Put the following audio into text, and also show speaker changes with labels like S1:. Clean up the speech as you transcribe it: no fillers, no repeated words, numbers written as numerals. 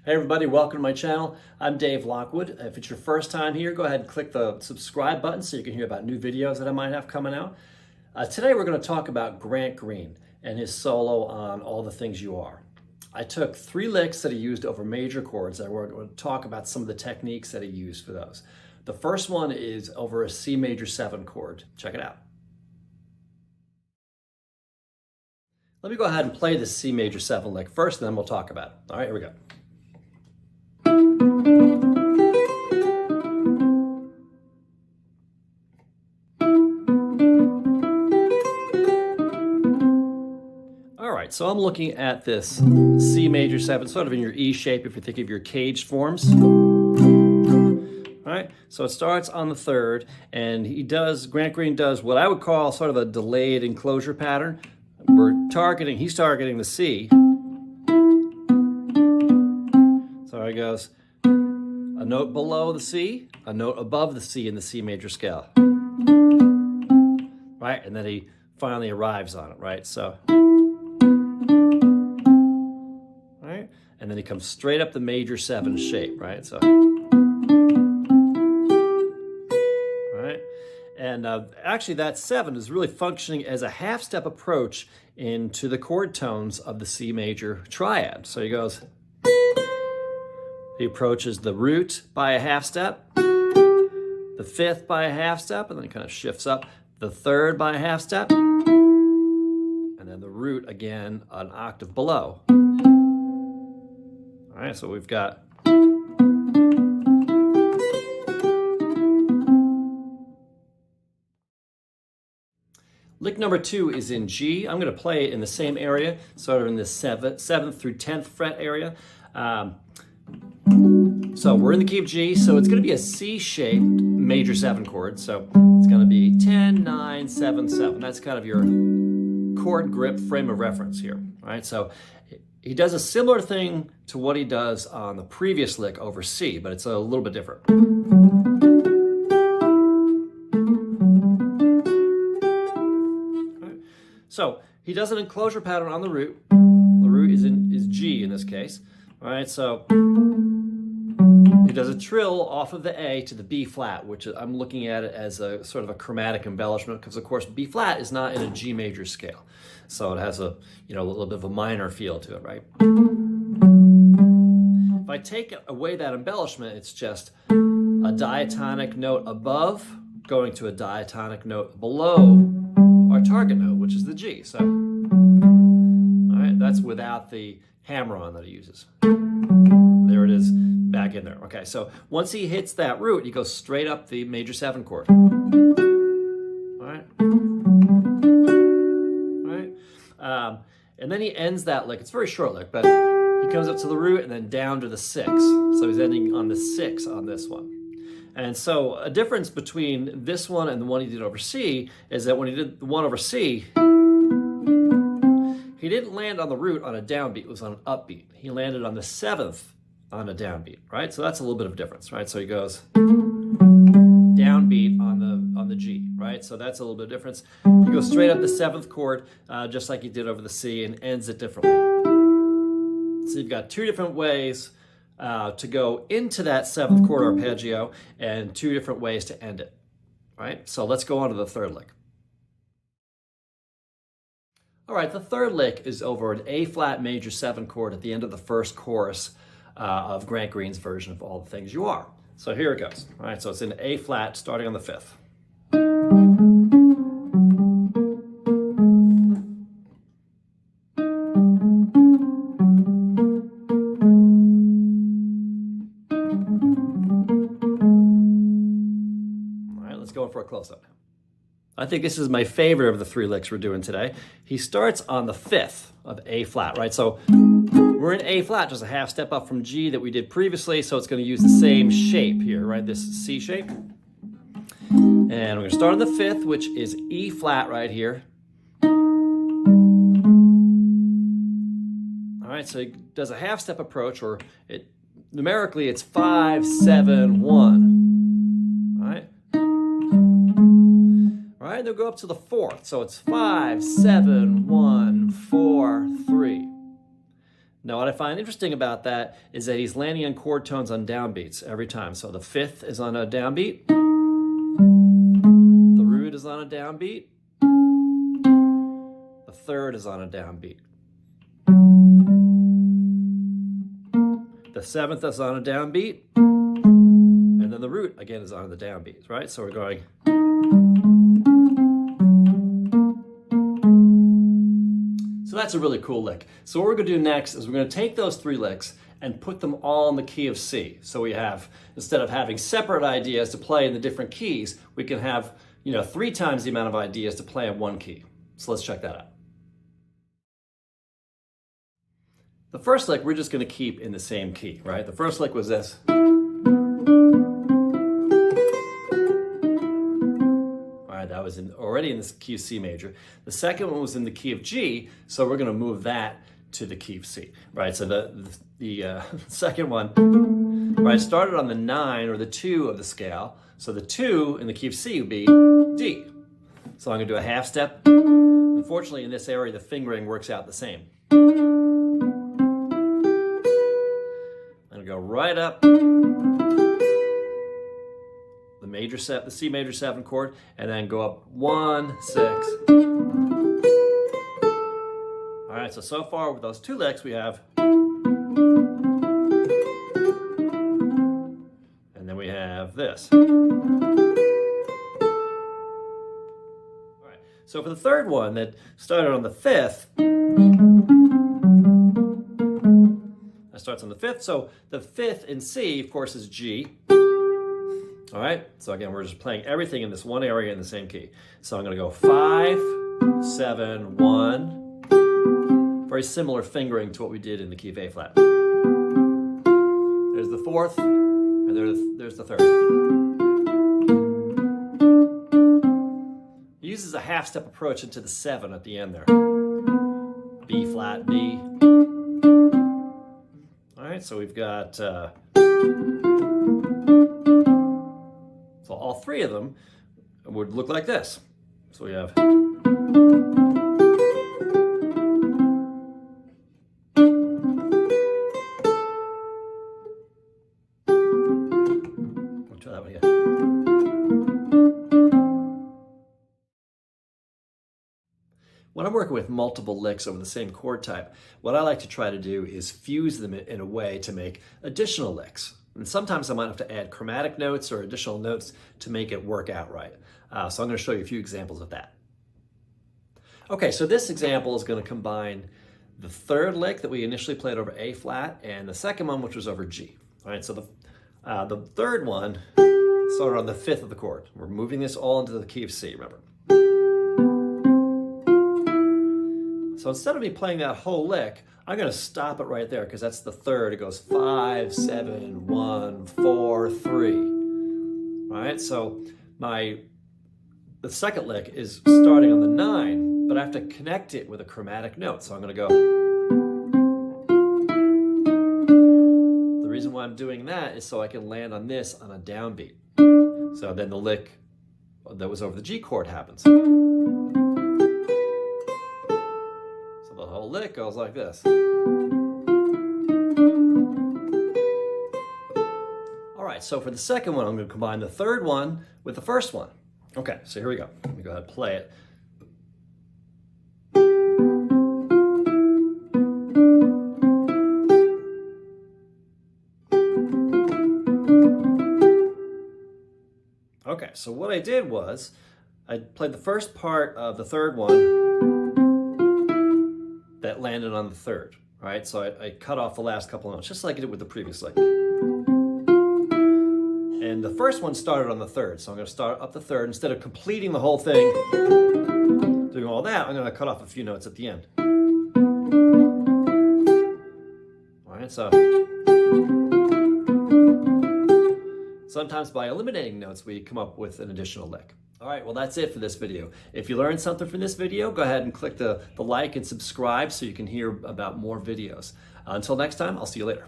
S1: Hey everybody, welcome to my channel. I'm Dave Lockwood. If it's your first time here, go ahead and click the subscribe button so you can hear about new videos that I might have coming out. Today we're going to talk about Grant Green and his solo on All the Things You Are. I took 3 licks that he used over major chords, and we're going to talk about some of the techniques that he used for those. The first one is over a C major 7 chord. Check it out. Let me go ahead and play the C major 7 lick first, and then we'll talk about it. All right, here we go. All right, so I'm looking at this C major 7, sort of in your E shape if you think of your caged forms. All right, so it starts on the 3rd, and Grant Green does what I would call sort of a delayed enclosure pattern. He's targeting the C. So he goes a note below the C, a note above the C in the C major scale. Right, and then he finally arrives on it, right? So, right, and then he comes straight up the major 7 shape, right? So, right, and actually that 7 is really functioning as a half-step approach into the chord tones of the C major triad. So he goes, he approaches the root by a half step, the 5th by a half step, and then he kind of shifts up, the 3rd by a half step, and then the root again an octave below. All right, so we've got lick number 2 is in G. I'm going to play it in the same area, sort of in the 7th through 10th fret area. So we're in the key of G, so it's going to be a C-shaped major 7 chord. So it's going to be 10, 9, 7, 7. That's kind of your chord grip frame of reference here, right? So he does a similar thing to what he does on the previous lick over C, but it's a little bit different. Right. So he does an enclosure pattern on the root. The root is G in this case, right? So he does a trill off of the A to the B flat, which I'm looking at it as a sort of a chromatic embellishment because, of course, B flat is not in a G major scale. So it has a little bit of a minor feel to it, right? If I take away that embellishment, it's just a diatonic note above going to a diatonic note below our target note, which is the G. So, all right, that's without the hammer-on that he uses. There it is. Back in there. Okay, so once he hits that root, he goes straight up the major 7 chord. All right. All right. And then he ends that lick. It's a very short lick, but he comes up to the root and then down to the 6. So he's ending on the 6 on this one. And so a difference between this one and the one he did over C is that when he did the one over C, he didn't land on the root on a downbeat. It was on an upbeat. He landed on the 7th on a downbeat, right? So that's a little bit of difference, right? So he goes downbeat on the G, right? So that's a little bit of difference. He goes straight up the 7th chord, just like he did over the C, and ends it differently. So you've got 2 different ways to go into that 7th chord arpeggio, and 2 different ways to end it, right? So let's go on to the 3rd lick. All right, the 3rd lick is over an A flat major 7 chord at the end of the 1st chorus of Grant Green's version of All the Things You Are. So here it goes. All right, so it's in A flat starting on the 5th. All right, let's go in for a close-up now. I think this is my favorite of the 3 licks we're doing today. He starts on the 5th of A flat, right? So we're in A flat, just a half step up from G that we did previously, so it's going to use the same shape here, right? This C shape. And we're going to start on the 5th, which is E flat right here. All right, so he does a half step approach, or numerically it's 5, 7, 1. All right? All right, they'll go up to the 4th, so it's 5, 7, 1, 4, 3. Now what I find interesting about that is that he's landing on chord tones on downbeats every time. So the fifth is on a downbeat, the root is on a downbeat, the third is on a downbeat, the seventh is on a downbeat, and then the root again is on the downbeat, right? So we're going. So that's a really cool lick. So what we're going to do next is we're going to take those 3 licks and put them all in the key of C. So we have, instead of having separate ideas to play in the different keys, we can have, 3 times the amount of ideas to play in one key. So let's check that out. The first lick we're just going to keep in the same key, right? The first lick was this. That was already in the key of C major. The second one was in the key of G, so we're going to move that to the key of C, right? So the second one, right, started on the 9 or the 2 of the scale. So the 2 in the key of C would be D. So I'm going to do a half step. Unfortunately, in this area, the fingering works out the same. I'm going to go right up the C major 7 chord, and then go up 1, 6. All right, so far with those 2 licks we have, and then we have this. All right, so for the third one that started on the 5th, that starts on the 5th, so the 5th in C, of course, is G. All right, so again, we're just playing everything in this one area in the same key. So I'm going to go 5, 7, 1. Very similar fingering to what we did in the key of A flat. There's the 4th, and there's the 3rd. He uses a half-step approach into the 7 at the end there. B flat, B. All right, so we've got... So all 3 of them would look like this. So we have. We'll try that one again. When I'm working with multiple licks over the same chord type, what I like to try to do is fuse them in a way to make additional licks. And sometimes I might have to add chromatic notes or additional notes to make it work out right. So I'm going to show you a few examples of that. Okay, so this example is going to combine the 3rd lick that we initially played over A flat and the second one, which was over G. All right, so the 3rd one started on the 5th of the chord. We're moving this all into the key of C, remember. So instead of me playing that whole lick, I'm going to stop it right there because that's the 3rd. It goes 5, 7, 1, 4, 3. All right, so the second lick is starting on the 9, but I have to connect it with a chromatic note. So I'm going to go. The reason why I'm doing that is so I can land on this on a downbeat. So then the lick that was over the G chord happens. The whole lick goes like this. All right, so for the second one, I'm going to combine the 3rd one with the 1st one. Okay, so here we go. Let me go ahead and play it. Okay, so what I did was I played the first part of the 3rd one that landed on the 3rd, right? So I cut off the last couple of notes, just like I did with the previous lick. And the first one started on the 3rd, so I'm going to start up the 3rd. Instead of completing the whole thing, doing all that, I'm going to cut off a few notes at the end. All right, so sometimes by eliminating notes, we come up with an additional lick. All right, well, that's it for this video. If you learned something from this video, go ahead and click the like and subscribe so you can hear about more videos. Until next time, I'll see you later.